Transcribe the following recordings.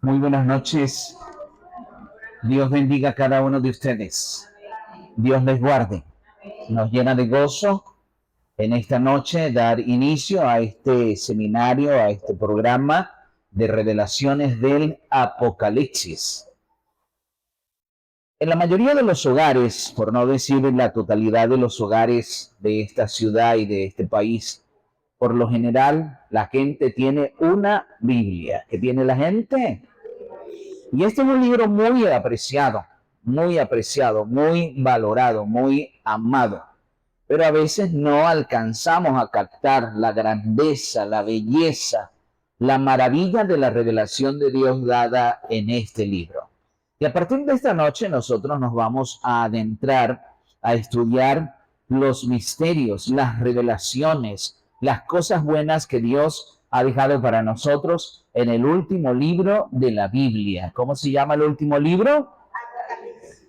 Muy buenas noches. Dios bendiga a cada uno de ustedes. Dios les guarde. Nos llena de gozo en esta noche dar inicio a este seminario, a este programa de revelaciones del Apocalipsis. En la mayoría de los hogares, por no decir en la totalidad de los hogares de esta ciudad y de este país, por lo general la gente tiene una Biblia. ¿Qué tiene la gente? Y este es un libro muy apreciado, muy valorado, muy amado. Pero a veces no alcanzamos a captar la grandeza, la belleza, la maravilla de la revelación de Dios dada en este libro. Y a partir de esta noche nosotros nos vamos a adentrar a estudiar los misterios, las revelaciones, las cosas buenas que Dios ha dejado para nosotros en el último libro de la Biblia. ¿Cómo se llama el último libro?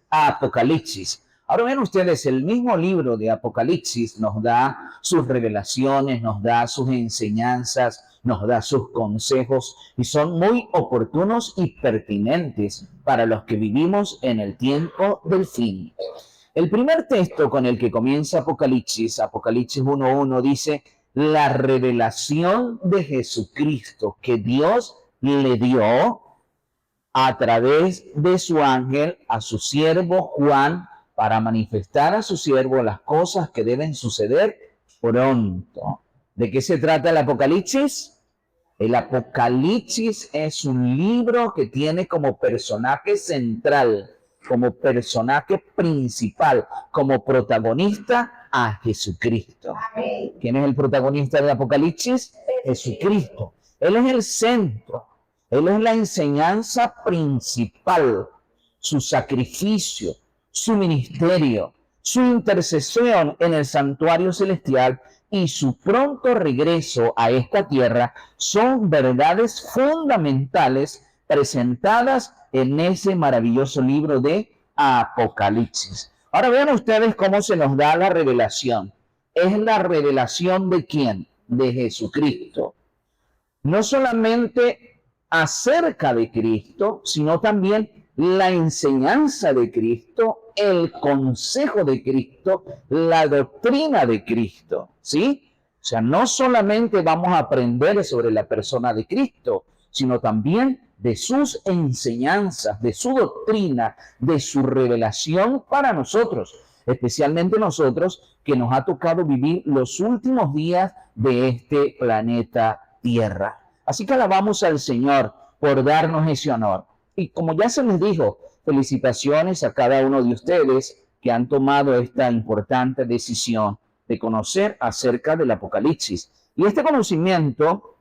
Apocalipsis. Ahora ven ustedes, el mismo libro de Apocalipsis nos da sus revelaciones, nos da sus enseñanzas, nos da sus consejos y son muy oportunos y pertinentes para los que vivimos en el tiempo del fin. El primer texto con el que comienza Apocalipsis, Apocalipsis 1.1, dice: la revelación de Jesucristo que Dios le dio a través de su ángel a su siervo Juan, para manifestar a su siervo las cosas que deben suceder pronto. ¿De qué se trata el Apocalipsis? El Apocalipsis es un libro que tiene como personaje central, como personaje principal, como protagonista a Jesucristo. ¿Quién es el protagonista del Apocalipsis? Jesucristo. Él es el centro. Él es la enseñanza principal, su sacrificio, su ministerio, su intercesión en el santuario celestial y su pronto regreso a esta tierra son verdades fundamentales presentadas en ese maravilloso libro de Apocalipsis. Ahora vean ustedes cómo se nos da la revelación. Es la revelación ¿de quién? De Jesucristo. No solamente acerca de Cristo, sino también la enseñanza de Cristo, el consejo de Cristo, la doctrina de Cristo, ¿sí? O sea, no solamente vamos a aprender sobre la persona de Cristo, sino también de sus enseñanzas, de su doctrina, de su revelación para nosotros, especialmente nosotros que nos ha tocado vivir los últimos días de este planeta Tierra. Así que alabamos al Señor por darnos ese honor. Y como ya se les dijo, felicitaciones a cada uno de ustedes que han tomado esta importante decisión de conocer acerca del Apocalipsis. Y este conocimiento,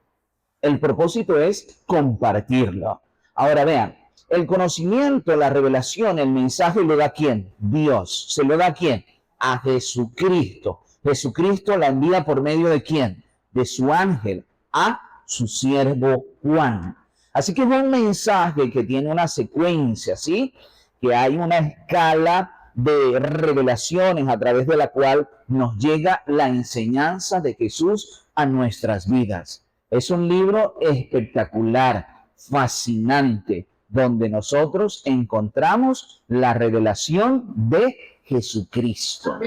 el propósito es compartirlo. Ahora vean, el conocimiento, la revelación, el mensaje lo da ¿quién? Dios. ¿Se lo da a quién? A Jesucristo. Jesucristo la envía por medio de ¿quién? De su ángel a su siervo Juan. Así que es un mensaje que tiene una secuencia, ¿sí? Que hay una escala de revelaciones a través de la cual nos llega la enseñanza de Jesús a nuestras vidas. Es un libro espectacular, fascinante, donde nosotros encontramos la revelación de Jesucristo.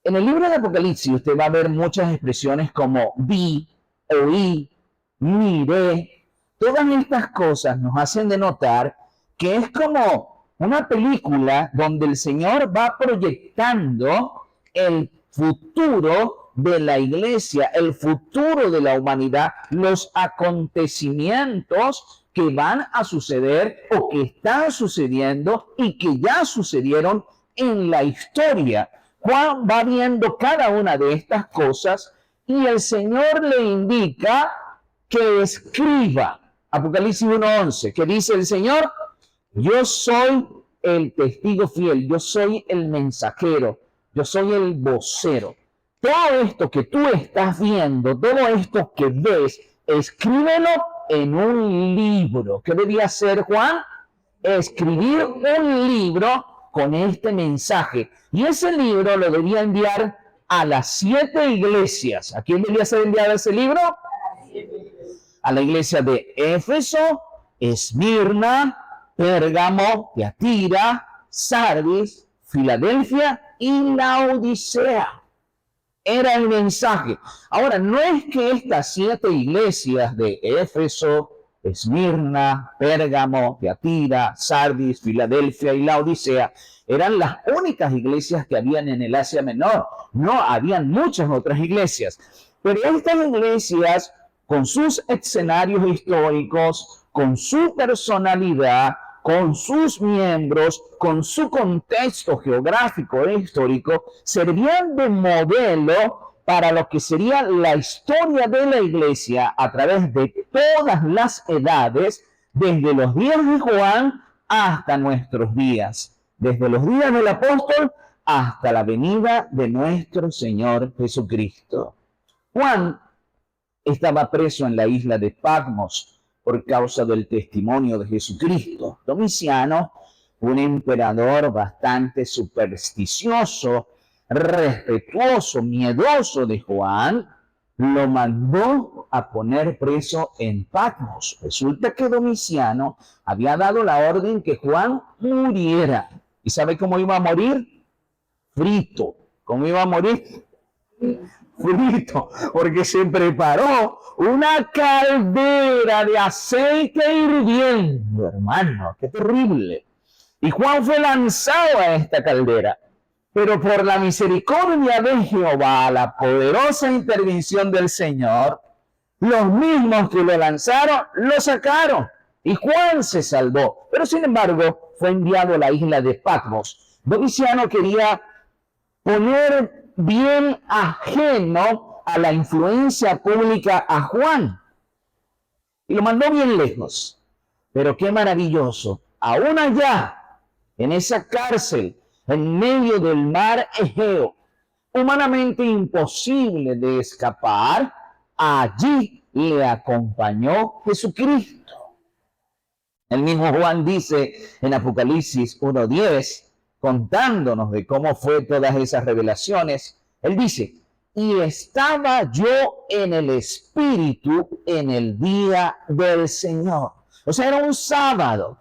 En el libro de Apocalipsis usted va a ver muchas expresiones como vi, oí, miré. Todas estas cosas nos hacen denotar que es como una película donde el Señor va proyectando el futuro de la iglesia, el futuro de la humanidad, los acontecimientos que van a suceder o que están sucediendo y que ya sucedieron en la historia. Juan va viendo cada una de estas cosas y el Señor le indica que escriba. Apocalipsis 1:11, que dice el Señor: yo soy el testigo fiel, yo soy el mensajero, yo soy el vocero. Todo esto que tú estás viendo, todo esto que ves, escríbelo en un libro. ¿Qué debía hacer Juan? Escribir un libro con este mensaje. Y ese libro lo debía enviar a las 7 iglesias. ¿A quién debía ser enviado ese libro? A la iglesia de Éfeso, Esmirna, Pérgamo, Tiatira, Sardis, Filadelfia y Laodicea. Era el mensaje. Ahora, no es que estas 7 iglesias de Éfeso, Esmirna, Pérgamo, Tiatira, Sardis, Filadelfia y Laodicea eran las únicas iglesias que habían en el Asia Menor. No, habían muchas otras iglesias. Pero estas iglesias, con sus escenarios históricos, con su personalidad, con sus miembros, con su contexto geográfico e histórico, servían de modelo para lo que sería la historia de la iglesia a través de todas las edades, desde los días de Juan hasta nuestros días, desde los días del apóstol hasta la venida de nuestro Señor Jesucristo. Juan estaba preso en la isla de Patmos por causa del testimonio de Jesucristo. Domiciano, un emperador bastante supersticioso, respetuoso, miedoso de Juan, lo mandó a poner preso en Patmos. Resulta que Domiciano había dado la orden que Juan muriera. ¿Y sabe cómo iba a morir? Frito. ¿Cómo iba a morir? Frito, porque se preparó una caldera de aceite hirviendo, hermano, qué terrible. Y Juan fue lanzado a esta caldera, pero por la misericordia de Jehová, la poderosa intervención del Señor, los mismos que lo lanzaron, lo sacaron, y Juan se salvó. Pero sin embargo, fue enviado a la isla de Patmos. Domiciano quería poner bien ajeno a la influencia pública a Juan. Y lo mandó bien lejos. Pero qué maravilloso. Aún allá, en esa cárcel, en medio del mar Egeo, humanamente imposible de escapar, allí le acompañó Jesucristo. El mismo Juan dice en Apocalipsis 1:10, contándonos de cómo fue todas esas revelaciones, él dice, y estaba yo en el Espíritu en el día del Señor. O sea, era un sábado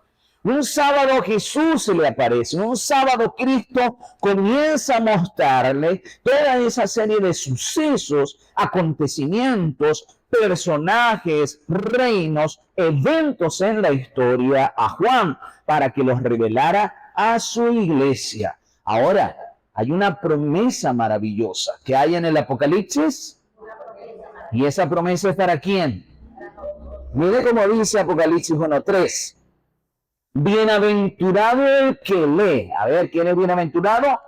Jesús se le aparece, un sábado Cristo comienza a mostrarle toda esa serie de sucesos, acontecimientos, personajes, reinos, eventos en la historia a Juan para que los revelara a su iglesia. Ahora, hay una promesa maravillosa que hay en el Apocalipsis. ¿Y esa promesa es para quién? Mire cómo dice Apocalipsis 1:3. Bienaventurado el que lee. A ver, ¿quién es bienaventurado?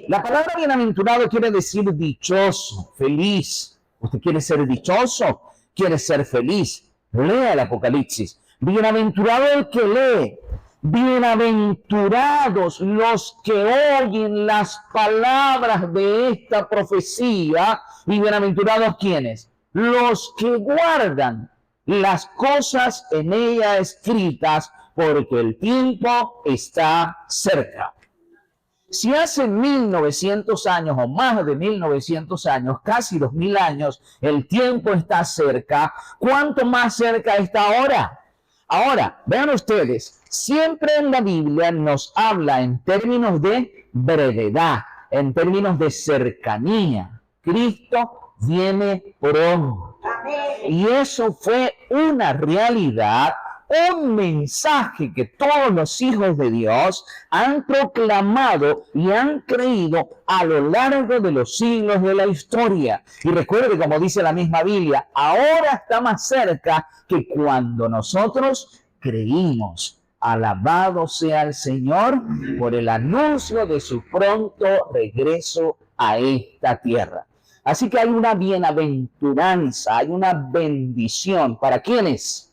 La palabra bienaventurado quiere decir dichoso, feliz. ¿Usted quiere ser dichoso? ¿Quiere ser feliz? Lea el Apocalipsis. Bienaventurado el que lee. Bienaventurados los que oyen las palabras de esta profecía. ¿Y bienaventurados quiénes? Los que guardan las cosas en ella escritas, porque el tiempo está cerca. Si hace 1900 años o más de 1900 años, casi 2000 años, el tiempo está cerca, ¿cuánto más cerca está ahora? Ahora, vean ustedes, siempre en la Biblia nos habla en términos de brevedad, en términos de cercanía. Cristo viene pronto. Y eso fue una realidad, un mensaje que todos los hijos de Dios han proclamado y han creído a lo largo de los siglos de la historia. Y recuerde, como dice la misma Biblia, ahora está más cerca que cuando nosotros creímos. Alabado sea el Señor por el anuncio de su pronto regreso a esta tierra. Así que hay una bienaventuranza, hay una bendición. ¿Para quiénes?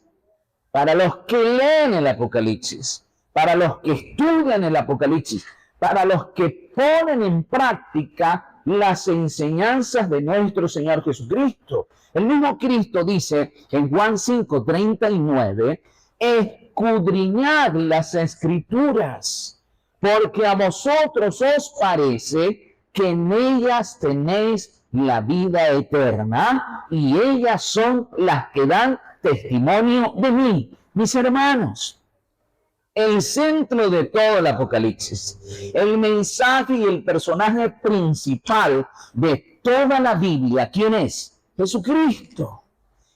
Para los que leen el Apocalipsis, para los que estudian el Apocalipsis, para los que ponen en práctica las enseñanzas de nuestro Señor Jesucristo. El mismo Cristo dice en Juan 5:39, escudriñad las Escrituras, porque a vosotros os parece que en ellas tenéis la vida eterna, y ellas son las que dan testimonio de mí. Mis hermanos, el centro de todo el Apocalipsis, el mensaje y el personaje principal de toda la Biblia, ¿quién es? Jesucristo.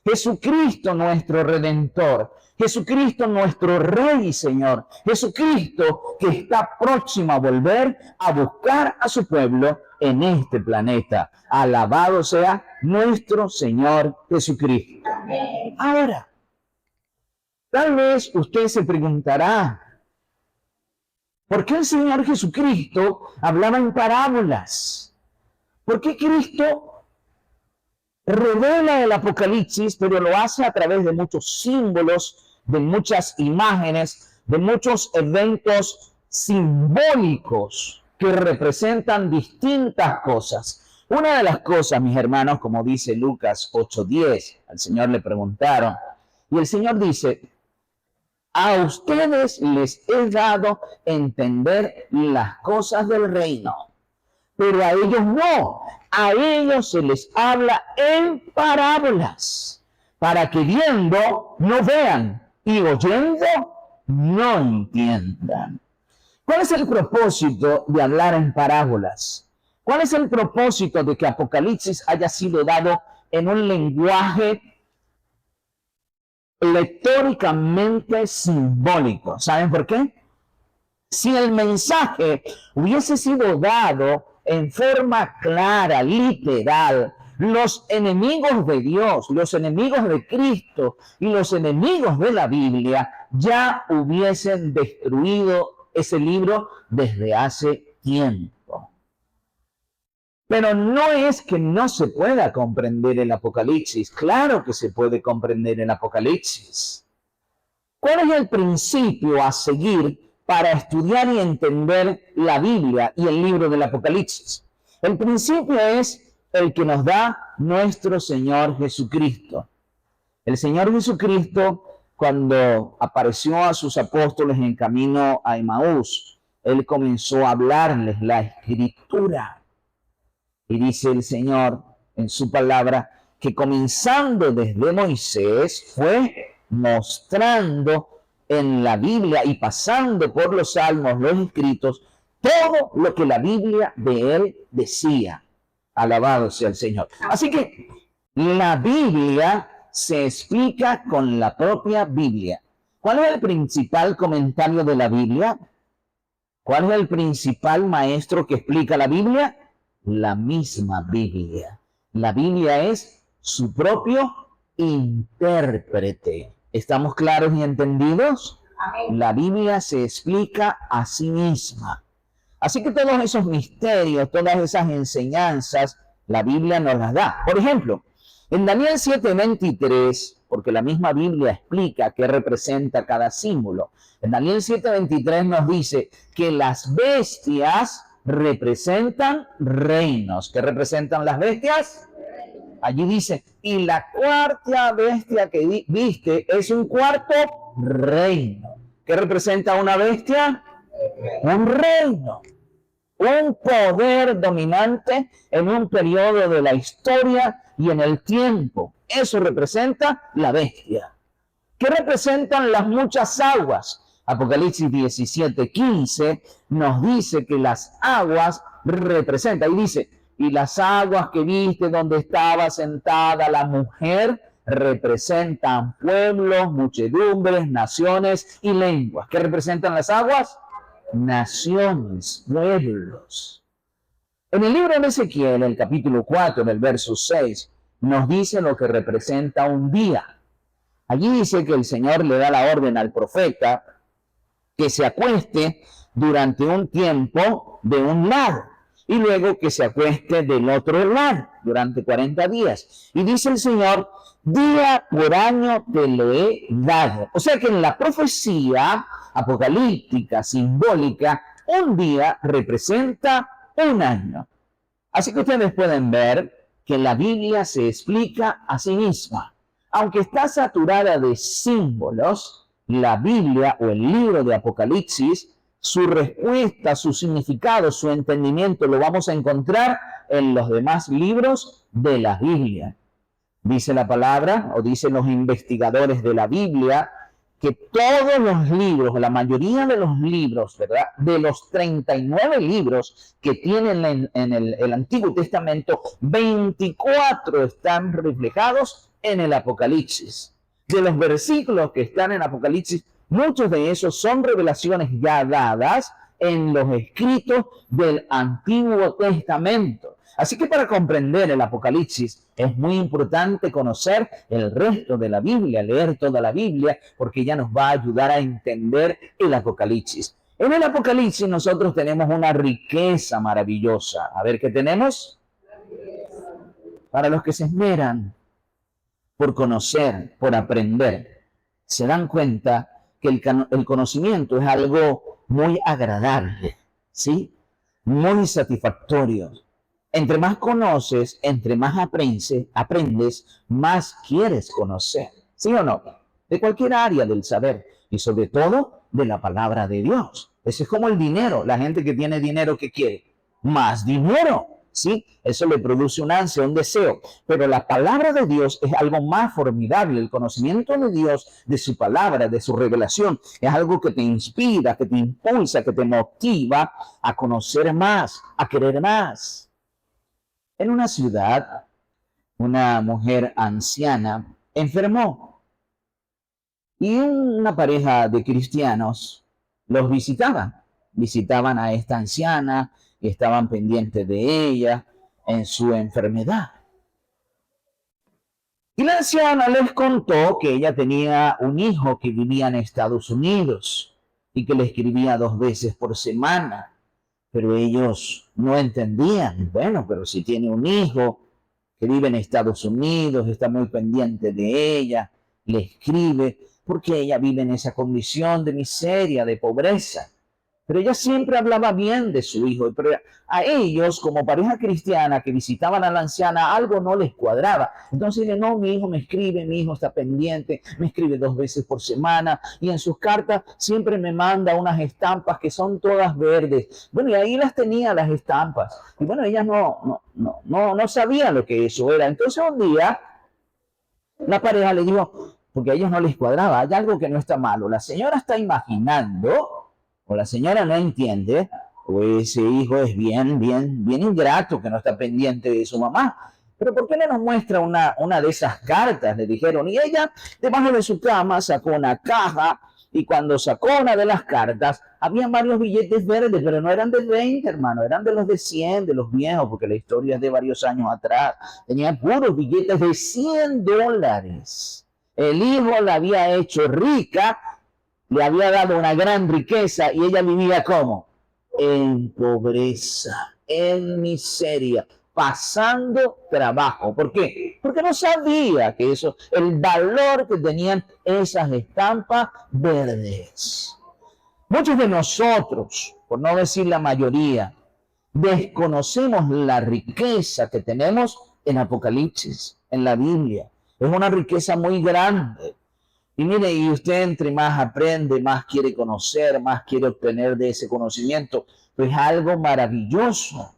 Jesucristo nuestro Redentor. Jesucristo nuestro Rey y Señor. Jesucristo que está próximo a volver a buscar a su pueblo en este planeta. Alabado sea nuestro Señor Jesucristo. Ahora, tal vez usted se preguntará, ¿por qué el Señor Jesucristo hablaba en parábolas? ¿Por qué Cristo revela el Apocalipsis, pero lo hace a través de muchos símbolos, de muchas imágenes, de muchos eventos simbólicos que representan distintas cosas? Una de las cosas, mis hermanos, como dice Lucas 8:10, al Señor le preguntaron, y el Señor dice, a ustedes les he dado entender las cosas del reino, pero a ellos no. A ellos se les habla en parábolas, para que viendo no vean y oyendo no entiendan. ¿Cuál es el propósito de hablar en parábolas? ¿Cuál es el propósito de que Apocalipsis haya sido dado en un lenguaje lectóricamente simbólico? ¿Saben por qué? Si el mensaje hubiese sido dado en forma clara, literal, los enemigos de Dios, los enemigos de Cristo y los enemigos de la Biblia ya hubiesen destruido ese libro desde hace tiempo. Pero no es que no se pueda comprender el Apocalipsis. Claro que se puede comprender el Apocalipsis. ¿Cuál es el principio a seguir para estudiar y entender la Biblia y el libro del Apocalipsis? El principio es el que nos da nuestro Señor Jesucristo. El Señor Jesucristo, cuando apareció a sus apóstoles en camino a Emaús, Él comenzó a hablarles la Escritura. Y dice el Señor en su palabra que comenzando desde Moisés fue mostrando en la Biblia y pasando por los salmos, los escritos, todo lo que la Biblia de él decía. Alabado sea el Señor. Así que la Biblia se explica con la propia Biblia. ¿Cuál es el principal comentario de la Biblia? ¿Cuál es el principal maestro que explica la Biblia? La misma Biblia. La Biblia es su propio intérprete. ¿Estamos claros y entendidos? Amén. La Biblia se explica a sí misma. Así que todos esos misterios, todas esas enseñanzas, la Biblia nos las da. Por ejemplo, en Daniel 7:23, porque la misma Biblia explica qué representa cada símbolo. En Daniel 7:23 nos dice que las bestias representan reinos. ¿Qué representan las bestias? Allí dice, y la cuarta bestia que viste es un cuarto reino. ¿Qué representa una bestia? Un reino. Un poder dominante en un periodo de la historia y en el tiempo. Eso representa la bestia. ¿Qué representan las muchas aguas? Apocalipsis 17:15 nos dice que las aguas representan, y dice, y las aguas que viste donde estaba sentada la mujer representan pueblos, muchedumbres, naciones y lenguas. ¿Qué representan las aguas? Naciones, pueblos. En el libro de Ezequiel, el capítulo 4, en el verso 6, nos dice lo que representa un día. Allí dice que el Señor le da la orden al profeta que se acueste durante un tiempo de un lado y luego que se acueste del otro lado durante 40 días. Y dice el Señor, día por año te lo he dado. O sea que en la profecía apocalíptica, simbólica, un día representa un año. Así que ustedes pueden ver que la Biblia se explica a sí misma. Aunque está saturada de símbolos, la Biblia o el libro de Apocalipsis, su respuesta, su significado, su entendimiento, lo vamos a encontrar en los demás libros de la Biblia. Dice la palabra, o dicen los investigadores de la Biblia, que todos los libros, la mayoría de los libros, ¿verdad? De los 39 libros que tienen en el Antiguo Testamento, 24 están reflejados en el Apocalipsis. De los versículos que están en Apocalipsis, muchos de esos son revelaciones ya dadas en los escritos del Antiguo Testamento. Así que para comprender el Apocalipsis es muy importante conocer el resto de la Biblia, leer toda la Biblia, porque ella nos va a ayudar a entender el Apocalipsis. En el Apocalipsis nosotros tenemos una riqueza maravillosa. A ver, ¿qué tenemos? Para los que se esmeran por conocer, por aprender, se dan cuenta que el conocimiento es algo muy agradable, ¿sí? Muy satisfactorio. Entre más conoces, entre más aprendes, más quieres conocer. ¿Sí o no? De cualquier área del saber y sobre todo de la palabra de Dios. Ese es como el dinero. La gente que tiene dinero, ¿qué quiere? Más dinero. ¿Sí? Eso le produce un ansia, un deseo. Pero la palabra de Dios es algo más formidable. El conocimiento de Dios, de su palabra, de su revelación, es algo que te inspira, que te impulsa, que te motiva a conocer más, a querer más. En una ciudad, una mujer anciana enfermó y una pareja de cristianos los visitaban a esta anciana y estaban pendientes de ella en su enfermedad. Y la anciana les contó que ella tenía un hijo que vivía en Estados Unidos y que le escribía 2 veces por semana. Pero ellos no entendían. Bueno, pero si tiene un hijo que vive en Estados Unidos, está muy pendiente de ella, le escribe, porque ella vive en esa condición de miseria, de pobreza. Pero ella siempre hablaba bien de su hijo, pero a ellos, como pareja cristiana que visitaban a la anciana, algo no les cuadraba. Entonces, no, mi hijo me escribe, mi hijo está pendiente, me escribe 2 veces por semana, y en sus cartas siempre me manda unas estampas que son todas verdes. Bueno, y ahí las tenía las estampas. Y bueno, ellas no sabían lo que eso era. Entonces, un día, la pareja le dijo, porque a ellos no les cuadraba, hay algo que no está malo. La señora está imaginando, o la señora no entiende, o ese hijo es bien ingrato que no está pendiente de su mamá. Pero ¿por qué no nos muestra una de esas cartas? Le dijeron. Y ella, debajo de su cama, sacó una caja, y cuando sacó una de las cartas, había varios billetes verdes, pero no eran de 20, hermano, eran de los de 100, de los viejos, porque la historia es de varios años atrás. Tenía puros billetes de $100. El hijo la había hecho rica, le había dado una gran riqueza y ella vivía ¿cómo? En pobreza, en miseria, pasando trabajo. ¿Por qué? Porque no sabía que eso, el valor que tenían esas estampas verdes. Muchos de nosotros, por no decir la mayoría, desconocemos la riqueza que tenemos en Apocalipsis, en la Biblia. Es una riqueza muy grande. Y mire, y usted entre más aprende, más quiere conocer, más quiere obtener de ese conocimiento. Pues es algo maravilloso.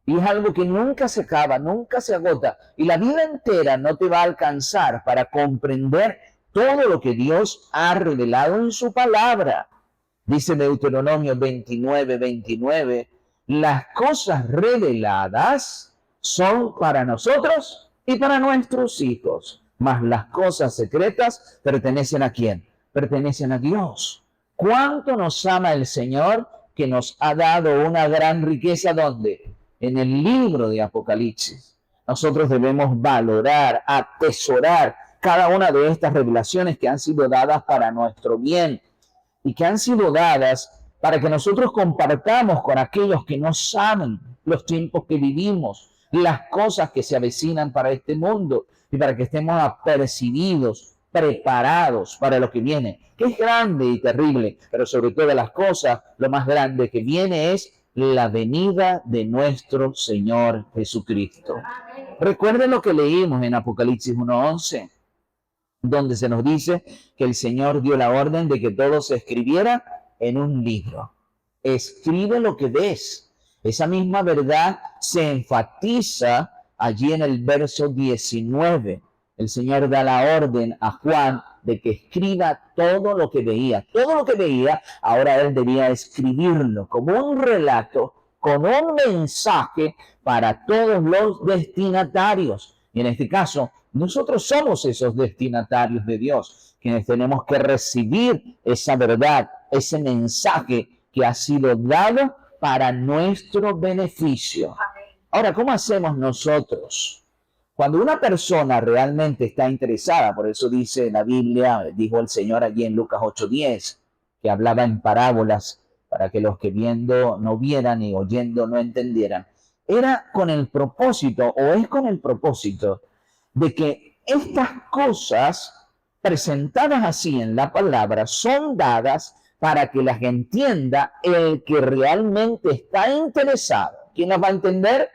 Y es algo que nunca se acaba, nunca se agota. Y la vida entera no te va a alcanzar para comprender todo lo que Dios ha revelado en su palabra. Dice Deuteronomio 29:29, las cosas reveladas son para nosotros y para nuestros hijos. Mas las cosas secretas pertenecen ¿a quién? Pertenecen a Dios. ¿Cuánto nos ama el Señor que nos ha dado una gran riqueza? ¿Dónde? En el libro de Apocalipsis. Nosotros debemos valorar, atesorar cada una de estas revelaciones que han sido dadas para nuestro bien y que han sido dadas para que nosotros compartamos con aquellos que no saben los tiempos que vivimos, las cosas que se avecinan para este mundo, y para que estemos apercibidos, preparados para lo que viene, que es grande y terrible, pero sobre todas las cosas, lo más grande que viene es la venida de nuestro Señor Jesucristo. Recuerden lo que leímos en Apocalipsis 1:11, donde se nos dice que el Señor dio la orden de que todo se escribiera en un libro. Escribe lo que ves. Esa misma verdad se enfatiza allí en el verso 19. El Señor da la orden a Juan de que escriba todo lo que veía. Todo lo que veía, ahora él debía escribirlo como un relato, con un mensaje para todos los destinatarios. Y en este caso, nosotros somos esos destinatarios de Dios, quienes tenemos que recibir esa verdad, ese mensaje que ha sido dado para nuestro beneficio. Ahora, ¿cómo hacemos nosotros? Cuando una persona realmente está interesada, por eso dice la Biblia, dijo el Señor allí en Lucas 8:10, que hablaba en parábolas para que los que viendo no vieran y oyendo no entendieran, era con el propósito, o es con el propósito, de que estas cosas presentadas así en la palabra son dadas para que las entienda el que realmente está interesado. ¿Quién las va a entender?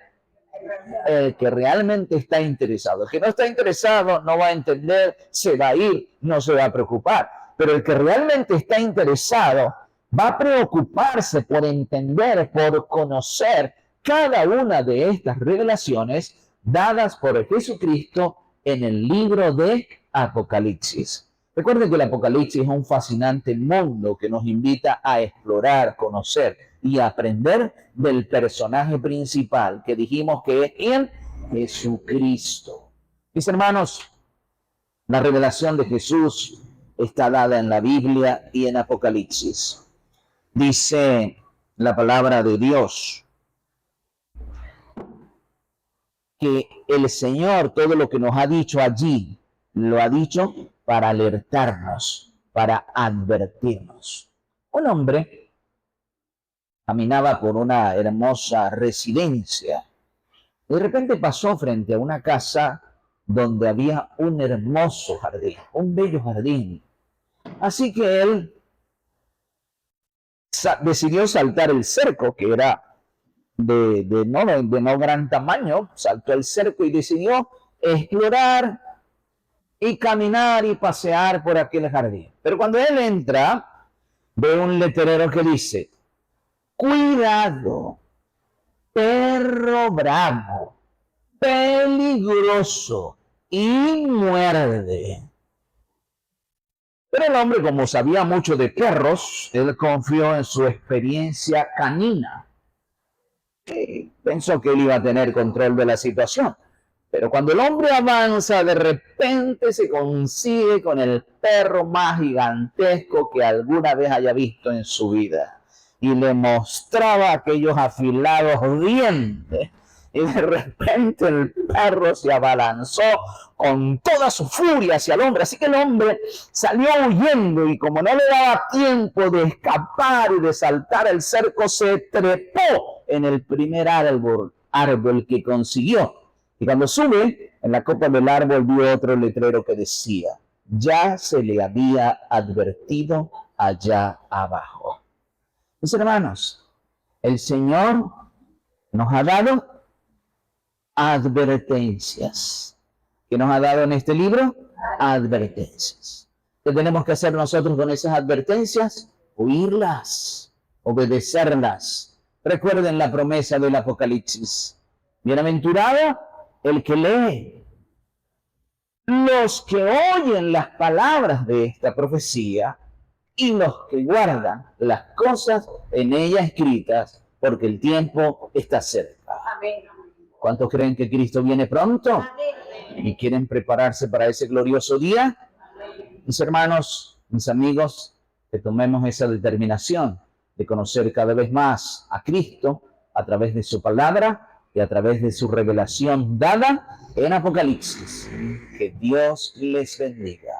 El que realmente está interesado. El que no está interesado no va a entender, se va a ir, no se va a preocupar. Pero el que realmente está interesado va a preocuparse por entender, por conocer cada una de estas revelaciones dadas por Jesucristo en el libro de Apocalipsis. Recuerden que el Apocalipsis es un fascinante mundo que nos invita a explorar, conocer y aprender del personaje principal que dijimos que es ¿quién? Jesucristo. Mis hermanos, la revelación de Jesús está dada en la Biblia y en Apocalipsis. Dice la palabra de Dios que el Señor, todo lo que nos ha dicho allí, lo ha dicho para alertarnos, para advertirnos. Un hombre caminaba por una hermosa residencia. De repente pasó frente a una casa donde había un hermoso jardín, un bello jardín. Así que él decidió saltar el cerco, que era de no gran tamaño. Saltó el cerco y decidió explorar y caminar y pasear por aquel jardín. Pero cuando él entra, ve un letrero que dice: cuidado, perro bravo, peligroso y muerde. Pero el hombre, como sabía mucho de perros, él confió en su experiencia canina. Y pensó que él iba a tener control de la situación. Pero cuando el hombre avanza, de repente se consigue con el perro más gigantesco que alguna vez haya visto en su vida. Y le mostraba aquellos afilados dientes. Y de repente el perro se abalanzó con toda su furia hacia el hombre. Así que el hombre salió huyendo y como no le daba tiempo de escapar y de saltar el cerco, se trepó en el primer árbol que consiguió. Y cuando sube, en la copa del árbol vio otro letrero que decía: ya se le había advertido allá abajo. Mis hermanos, el Señor nos ha dado advertencias. ¿Qué nos ha dado en este libro? Advertencias. ¿Qué tenemos que hacer nosotros con esas advertencias? Oírlas, obedecerlas. Recuerden la promesa del Apocalipsis. Bienaventurado el que lee. Los que oyen las palabras de esta profecía y los que guardan las cosas en ella escritas, porque el tiempo está cerca. Amén. ¿Cuántos creen que Cristo viene pronto? Amén. ¿Y quieren prepararse para ese glorioso día? Amén. Mis hermanos, mis amigos, que tomemos esa determinación de conocer cada vez más a Cristo a través de su palabra y a través de su revelación dada en Apocalipsis. Que Dios les bendiga.